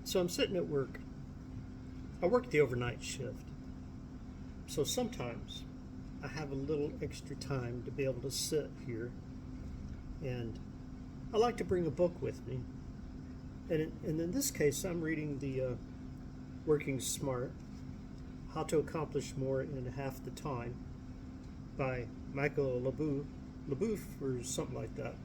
So I'm sitting at work. I work the overnight shift. So sometimes I have a little extra time to be able to sit here, and I like to bring a book with me. And in this case, I'm reading the Working Smart: How to Accomplish More in Half the Time by Michael LaBeouf or something like that.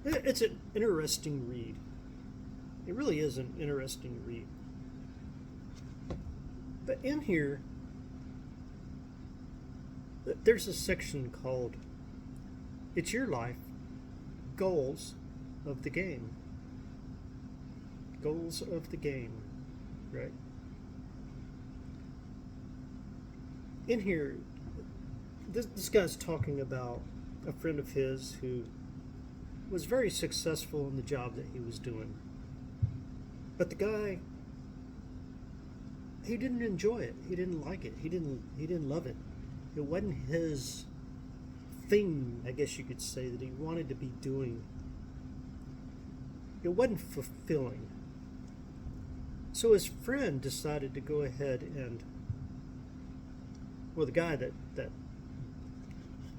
It's an interesting read. It really is an interesting read. But in here, there's a section called "It's Your Life, Goals of the Game." Goals of the game, right? In here, this guy's talking about a friend of his who was very successful in the job that he was doing. But the guy, he didn't enjoy it. He didn't like it. He didn't love it. It wasn't his thing, I guess you could say, that he wanted to be doing. It wasn't fulfilling. So his friend decided to go ahead and, well, the guy that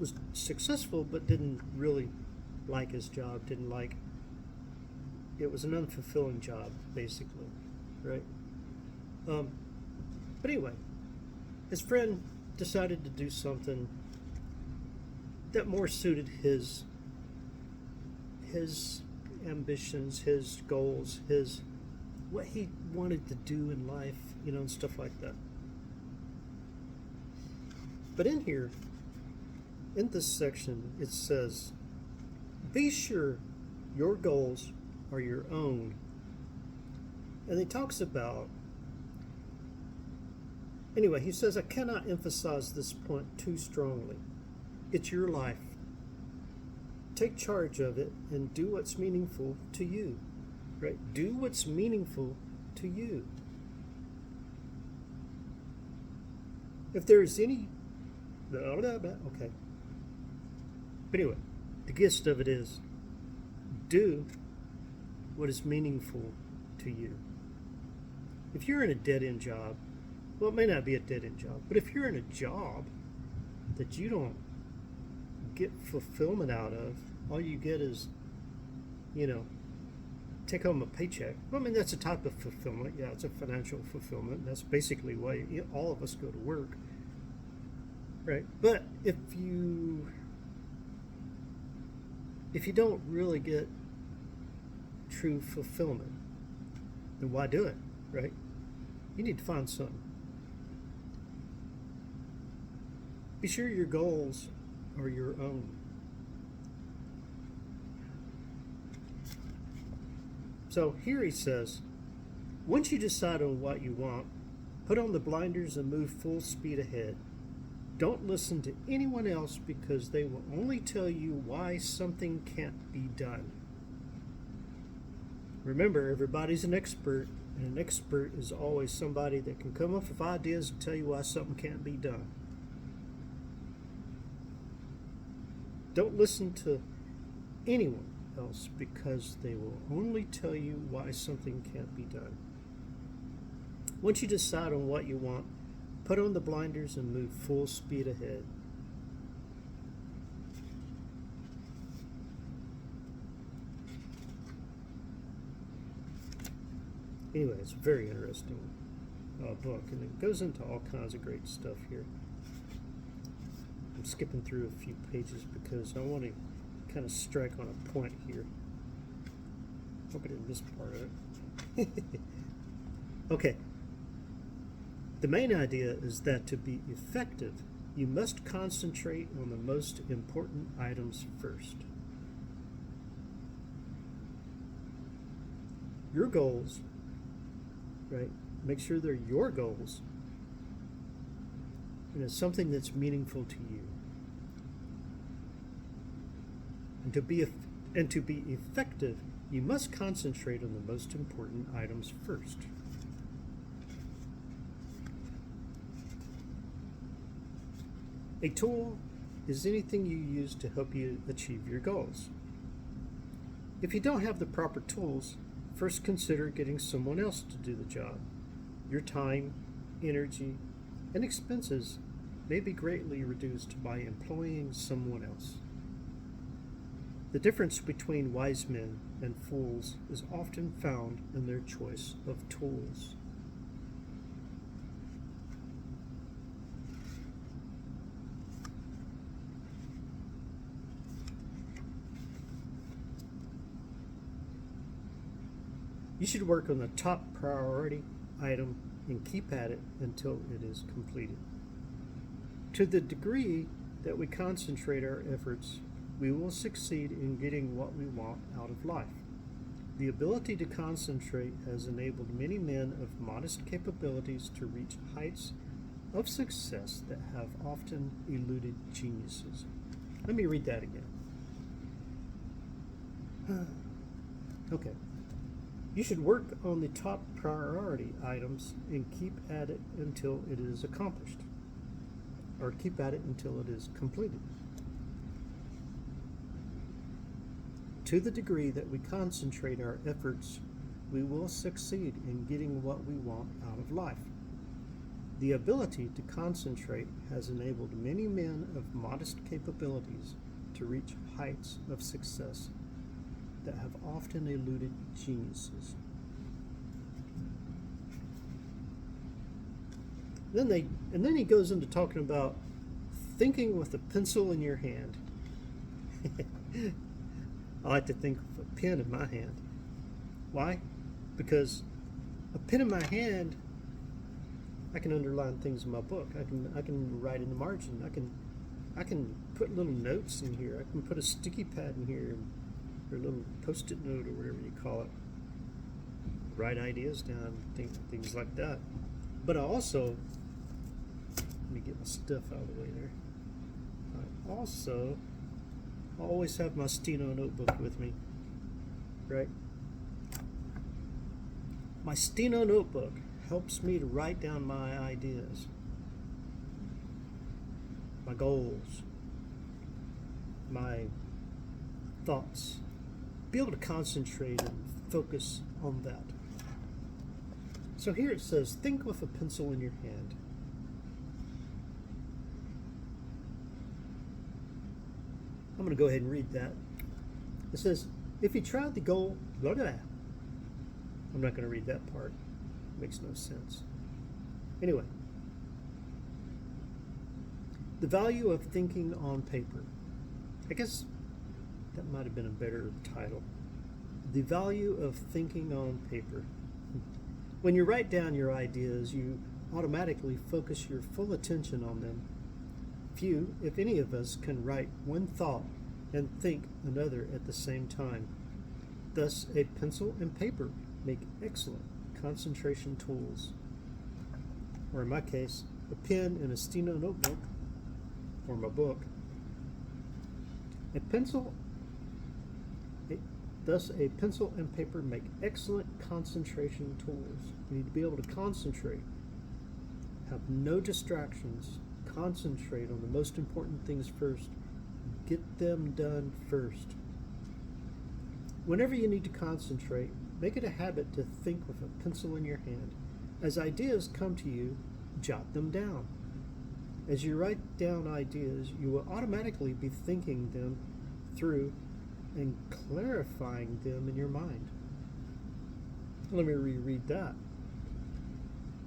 was successful but didn't really like his job, didn't like, it was an unfulfilling job, basically, right? But anyway, his friend decided to do something that more suited his ambitions, his goals, his what he wanted to do in life, and stuff like that. But in here, in this section, it says, be sure your goals are your own. And he talks about, anyway, he says, I cannot emphasize this point too strongly. It's your life. Take charge of it and do what's meaningful to you. Right? Do what's meaningful to you. If there's any... Okay. But anyway, the gist of it is, do what is meaningful to you. If you're in a dead-end job, well, it may not be a dead-end job, but if you're in a job that you don't get fulfillment out of, all you get is, take home a paycheck. Well, I mean, that's a type of fulfillment. Yeah, it's a financial fulfillment. That's basically why all of us go to work, right? But if you don't really get true fulfillment, then why do it, right? You need to find something. Be sure your goals are your own. So here he says, once you decide on what you want, put on the blinders and move full speed ahead. Don't listen to anyone else because they will only tell you why something can't be done. Remember, everybody's an expert, and an expert is always somebody that can come up with ideas and tell you why something can't be done. Don't listen to anyone else because they will only tell you why something can't be done. Once you decide on what you want, put on the blinders and move full speed ahead. Anyway, it's a very interesting book, and it goes into all kinds of great stuff here. I'm skipping through a few pages because I want to kind of strike on a point here. Hope I didn't miss part of it. Okay. The main idea is that to be effective, you must concentrate on the most important items first. Your goals, right? Make sure they're your goals. And it's something that's meaningful to you. And to be effective, you must concentrate on the most important items first. A tool is anything you use to help you achieve your goals. If you don't have the proper tools, first consider getting someone else to do the job. Your time, energy, and expenses may be greatly reduced by employing someone else. The difference between wise men and fools is often found in their choice of tools. You should work on the top priority item and keep at it until it is completed. To the degree that we concentrate our efforts, we will succeed in getting what we want out of life. The ability to concentrate has enabled many men of modest capabilities to reach heights of success that have often eluded geniuses. Let me read that again. Okay. You should work on the top priority items and keep at it until it is accomplished, or keep at it until it is completed. To the degree that we concentrate our efforts, we will succeed in getting what we want out of life. The ability to concentrate has enabled many men of modest capabilities to reach heights of success that have often eluded geniuses. Then he goes into talking about thinking with a pencil in your hand. I like to think of a pen in my hand. Why? Because a pen in my hand, I can underline things in my book. I can write in the margin. I can put little notes in here. I can put a sticky pad in here, or a little post-it note, or whatever you call it. Write ideas down, things like that. But I also, let me get my stuff out of the way there. I also always have my Steno notebook with me, right? My Steno notebook helps me to write down my ideas, my goals, my thoughts. Be able to concentrate and focus on that. So here it says, think with a pencil in your hand. I'm going to go ahead and read that. It says, if you tried the goal, blah, blah, blah. I'm not going to read that part. It makes no sense. Anyway, the value of thinking on paper. I guess that might have been a better title. The value of thinking on paper. When you write down your ideas, you automatically focus your full attention on them. Few, if any of us, can write one thought and think another at the same time. Thus, a pencil and paper make excellent concentration tools. Or in my case, a pen and a Steno notebook, or my book. Thus, a pencil and paper make excellent concentration tools. You need to be able to concentrate, have no distractions, concentrate on the most important things first, get them done first. Whenever you need to concentrate, make it a habit to think with a pencil in your hand. As ideas come to you, jot them down. As you write down ideas, you will automatically be thinking them through and clarifying them in your mind. Let me reread that.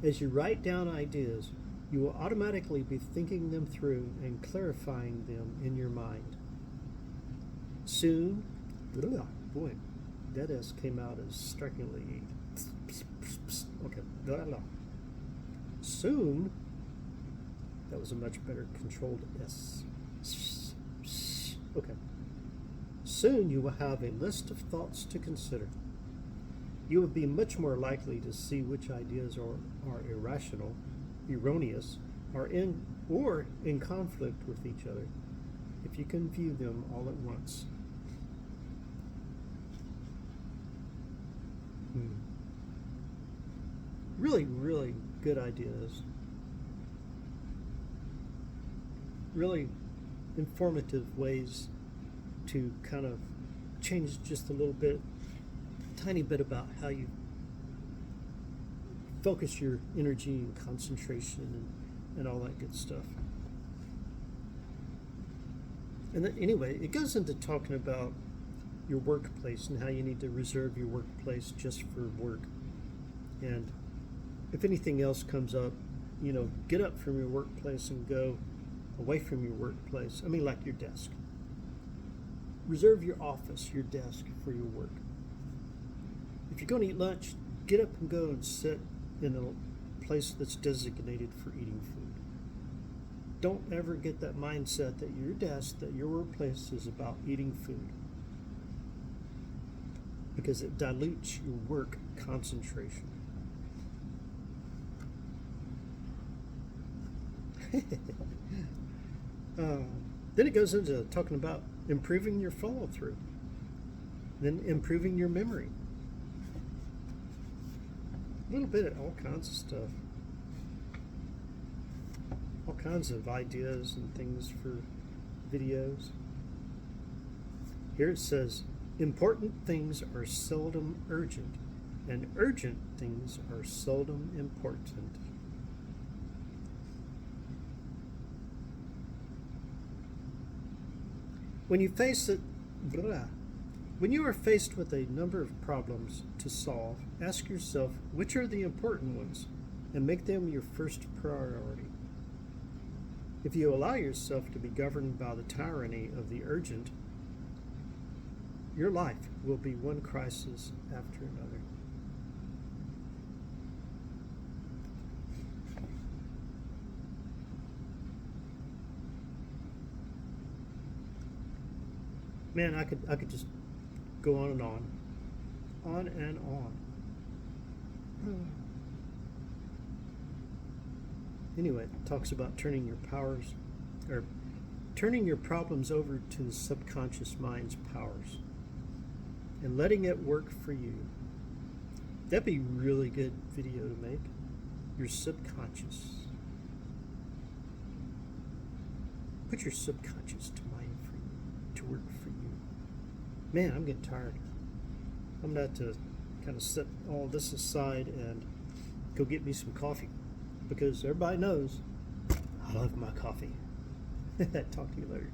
As you write down ideas, you will automatically be thinking them through and clarifying them in your mind. Soon, boy, that S came out as strikingly. Okay, soon, that was a much better controlled S. Okay. Soon you will have a list of thoughts to consider. You will be much more likely to see which ideas are irrational, erroneous, or in conflict with each other if you can view them all at once. Really, really good ideas. Really informative ways to kind of change just a little bit tiny bit about how you focus your energy and concentration and all that good stuff. And then, anyway, it goes into talking about your workplace and how you need to reserve your workplace just for work. And if anything else comes up, get up from your workplace and go away from your workplace. I mean, like your desk. Reserve your office, your desk, for your work. If you're going to eat lunch, get up and go and sit in a place that's designated for eating food. Don't ever get that mindset that your desk, that your workplace is about eating food, because it dilutes your work concentration. Then it goes into talking about improving your follow through, then improving your memory. A little bit of all kinds of stuff. All kinds of ideas and things for videos. Here it says, important things are seldom urgent, and urgent things are seldom important. When you are faced with a number of problems to solve, ask yourself which are the important ones and make them your first priority. If you allow yourself to be governed by the tyranny of the urgent, your life will be one crisis after another. Man, I could just go on and on and on. Anyway, it talks about turning your problems over to the subconscious mind's powers and letting it work for you. That'd be a really good video to make. Your subconscious. Put your subconscious to mind for you, to work for you. Man, I'm getting tired. I'm going to have to kind of set all this aside and go get me some coffee, because everybody knows I love my coffee. Talk to you later.